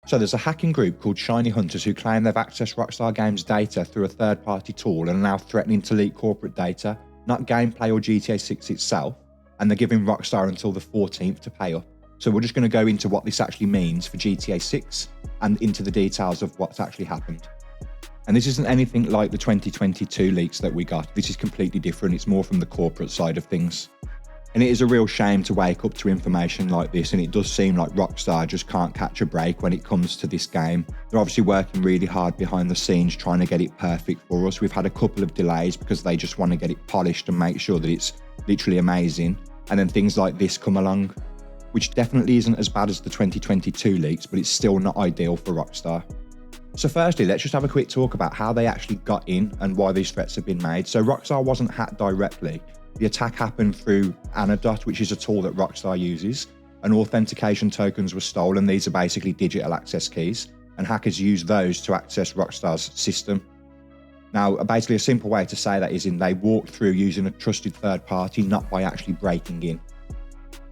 So there's a hacking group called Shiny Hunters who claim they've accessed Rockstar Games data through a third-party tool and are now threatening to leak corporate data, not gameplay or GTA 6 itself, and they're giving Rockstar until the 14th to pay up. So we're just going to go into what this actually means for GTA 6 and into the details of what's actually happened. And this isn't anything like the 2022 leaks that we got. This is completely different. It's more from the corporate side of things. And it is a real shame to wake up to information like this, and it does seem like Rockstar just can't catch a break when it comes to this game. They're obviously working really hard behind the scenes trying to get it perfect for us. We've had a couple of delays because they just want to get it polished and make sure that it's literally amazing. And then things like this come along, which definitely isn't as bad as the 2022 leaks, but it's still not ideal for Rockstar. So firstly, let's just have a quick talk about how they actually got in and why these threats have been made. So Rockstar wasn't hacked directly. The attack happened through Anodot, which is a tool that Rockstar uses, and authentication tokens were stolen. These are basically digital access keys, and hackers use those to access Rockstar's system. Now, basically a simple way to say that is they walked through using a trusted third party, not by actually breaking in.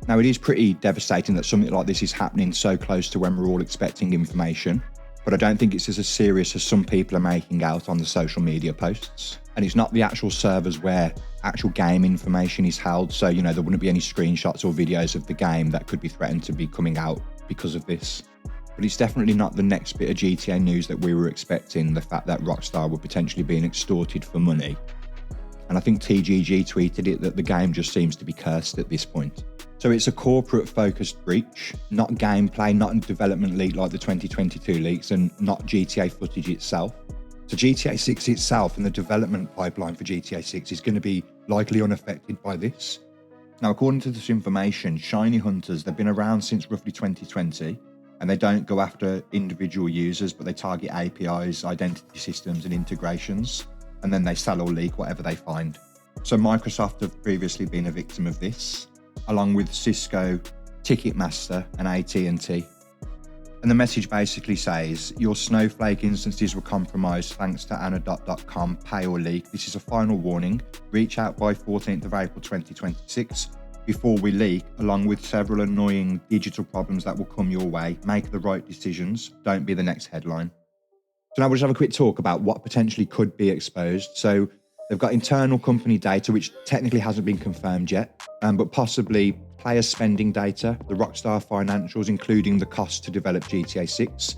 Now, it is pretty devastating that something like this is happening so close to when we're all expecting information, but I don't think it's as serious as some people are making out on the social media posts. And it's not the actual servers where actual game information is held, so there wouldn't be any screenshots or videos of the game that could be threatened to be coming out because of this. But it's definitely not the next bit of GTA news that we were expecting, the fact that Rockstar were potentially being extorted for money. And I think TGG tweeted it that the game just seems to be cursed at this point. So it's a corporate-focused breach, not gameplay, not a development leak like the 2022 leaks, and not GTA footage itself. So GTA 6 itself and the development pipeline for GTA 6 is going to be likely unaffected by this. Now, according to this information, Shiny Hunters, they've been around since roughly 2020, and they don't go after individual users, but they target APIs, identity systems, and integrations, and then they sell or leak whatever they find. So Microsoft have previously been a victim of this, along with Cisco, Ticketmaster, and AT&T. And the message basically says, your Snowflake instances were compromised thanks to Anodot.com pay or leak. This is a final warning. Reach out by 14th of April 2026 before we leak, along with several annoying digital problems that will come your way. Make the right decisions. Don't be the next headline. So now we'll just have a quick talk about what potentially could be exposed. So they've got internal company data, which technically hasn't been confirmed yet, but possibly player spending data, the Rockstar financials, including the cost to develop GTA 6,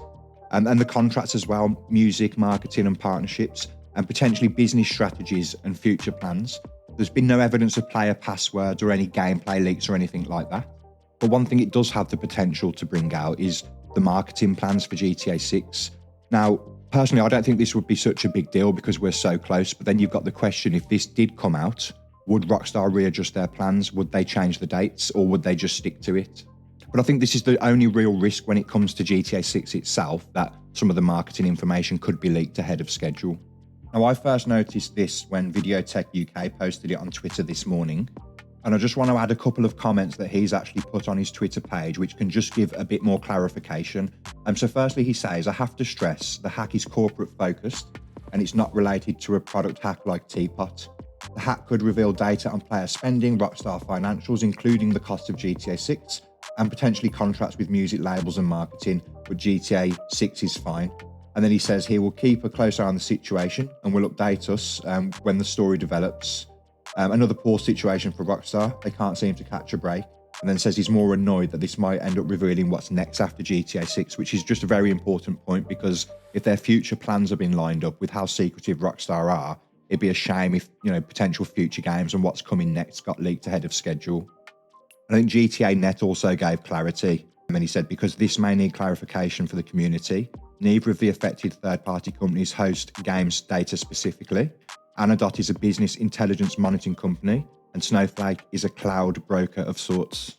and the contracts as well, music, marketing and partnerships, and potentially business strategies and future plans. There's been no evidence of player passwords or any gameplay leaks or anything like that. But one thing it does have the potential to bring out is the marketing plans for GTA 6. Now, personally, I don't think this would be such a big deal because we're so close, but then you've got the question, if this did come out, would Rockstar readjust their plans? Would they change the dates, or would they just stick to it? But I think this is the only real risk when it comes to GTA 6 itself, that some of the marketing information could be leaked ahead of schedule. Now, I first noticed this when Videotech UK posted it on Twitter this morning, and I just want to add a couple of comments that he's actually put on his Twitter page, which can just give a bit more clarification. So firstly, he says, I have to stress the hack is corporate focused, and it's not related to a product hack like Teapot. The hack could reveal data on player spending, Rockstar financials, including the cost of GTA 6, and potentially contracts with music labels and marketing, but GTA 6 is fine. And then he says he will keep a close eye on the situation and will update us when the story develops. Another poor situation for Rockstar, they can't seem to catch a break. And then says he's more annoyed that this might end up revealing what's next after GTA 6, which is just a very important point, because if their future plans have been lined up with how secretive Rockstar are, it'd be a shame if, potential future games and what's coming next got leaked ahead of schedule. I think GTA Net also gave clarity. And then he said, because this may need clarification for the community, neither of the affected third-party companies host games data specifically. Anodot is a business intelligence monitoring company, and Snowflake is a cloud broker of sorts.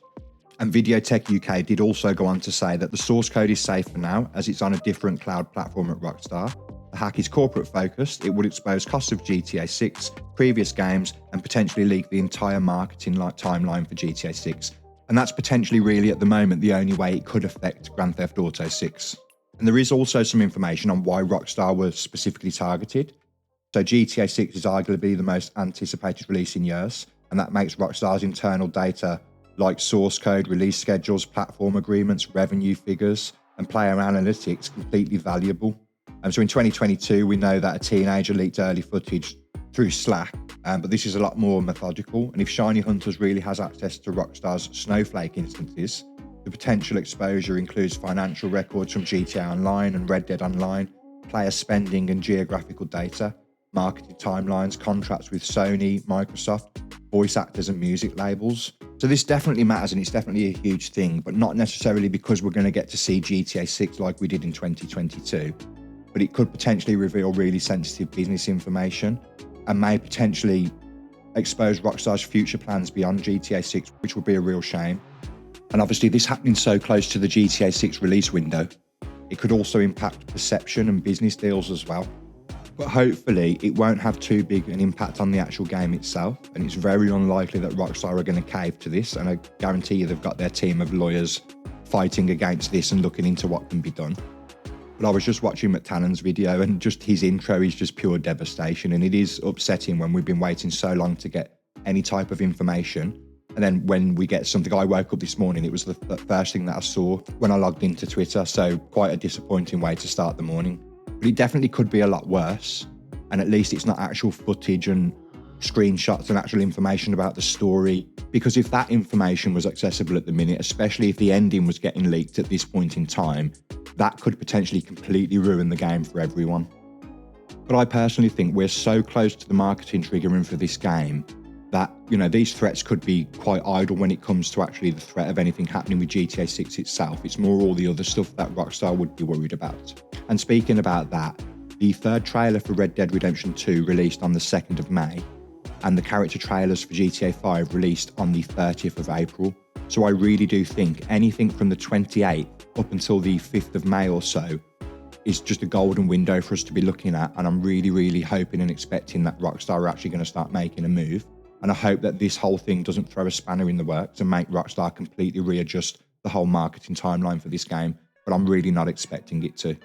And Videotech UK did also go on to say that the source code is safe for now, as it's on a different cloud platform at Rockstar. The hack is corporate focused. It would expose costs of GTA 6, previous games, and potentially leak the entire marketing timeline for GTA 6. And that's potentially really at the moment the only way it could affect Grand Theft Auto 6. And there is also some information on why Rockstar was specifically targeted. So GTA 6 is arguably the most anticipated release in years, and that makes Rockstar's internal data like source code, release schedules, platform agreements, revenue figures, and player analytics completely valuable. So in 2022, we know that a teenager leaked early footage through Slack, but this is a lot more methodical. And if Shiny Hunters really has access to Rockstar's Snowflake instances, the potential exposure includes financial records from GTA Online and Red Dead Online, player spending and geographical data, marketing timelines, contracts with Sony, Microsoft, voice actors and music labels. So this definitely matters, and it's definitely a huge thing, but not necessarily because we're going to get to see GTA 6 like we did in 2022, but it could potentially reveal really sensitive business information and may potentially expose Rockstar's future plans beyond GTA 6, which would be a real shame. And obviously this happening so close to the GTA 6 release window, it could also impact perception and business deals as well. But hopefully it won't have too big an impact on the actual game itself, and it's very unlikely that Rockstar are going to cave to this, and I guarantee you they've got their team of lawyers fighting against this and looking into what can be done. But I was just watching McTannon's video, and just his intro is just pure devastation, and it is upsetting when we've been waiting so long to get any type of information. And then when we get something, I woke up this morning, it was the first thing that I saw when I logged into Twitter, so quite a disappointing way to start the morning. But it definitely could be a lot worse, and at least it's not actual footage and screenshots and actual information about the story, because if that information was accessible at the minute, especially if the ending was getting leaked at this point in time, that could potentially completely ruin the game for everyone. But I personally think we're so close to the marketing triggering for this game that, you know, these threats could be quite idle when it comes to actually the threat of anything happening with GTA 6 itself. It's more all the other stuff that Rockstar would be worried about. And speaking about that, the third trailer for Red Dead Redemption 2 released on the 2nd of May, and the character trailers for GTA 5 released on the 30th of April. So I really do think anything from the 28th up until the 5th of May or so is just a golden window for us to be looking at. And I'm really, really hoping and expecting that Rockstar are actually going to start making a move. And I hope that this whole thing doesn't throw a spanner in the works and make Rockstar completely readjust the whole marketing timeline for this game, but I'm really not expecting it to.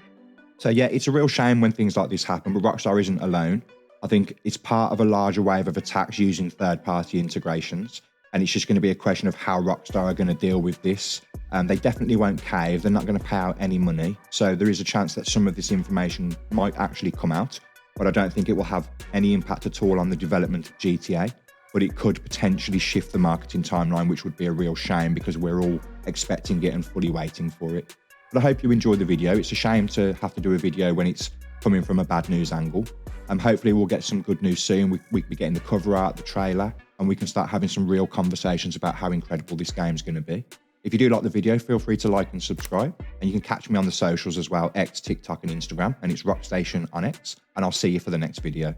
So yeah, it's a real shame when things like this happen, but Rockstar isn't alone. I think it's part of a larger wave of attacks using third-party integrations, and it's just going to be a question of how Rockstar are going to deal with this. They definitely won't cave, they're not going to pay out any money, so there is a chance that some of this information might actually come out, but I don't think it will have any impact at all on the development of GTA. But it could potentially shift the marketing timeline, which would be a real shame because we're all expecting it and fully waiting for it. But I hope you enjoyed the video. It's a shame to have to do a video when it's coming from a bad news angle. Hopefully we'll get some good news soon. We'll be getting the cover art, the trailer, and we can start having some real conversations about how incredible this game's going to be. If you do like the video, feel free to like and subscribe. And you can catch me on the socials as well, X, TikTok and Instagram, and it's Rockstation on X. And I'll see you for the next video.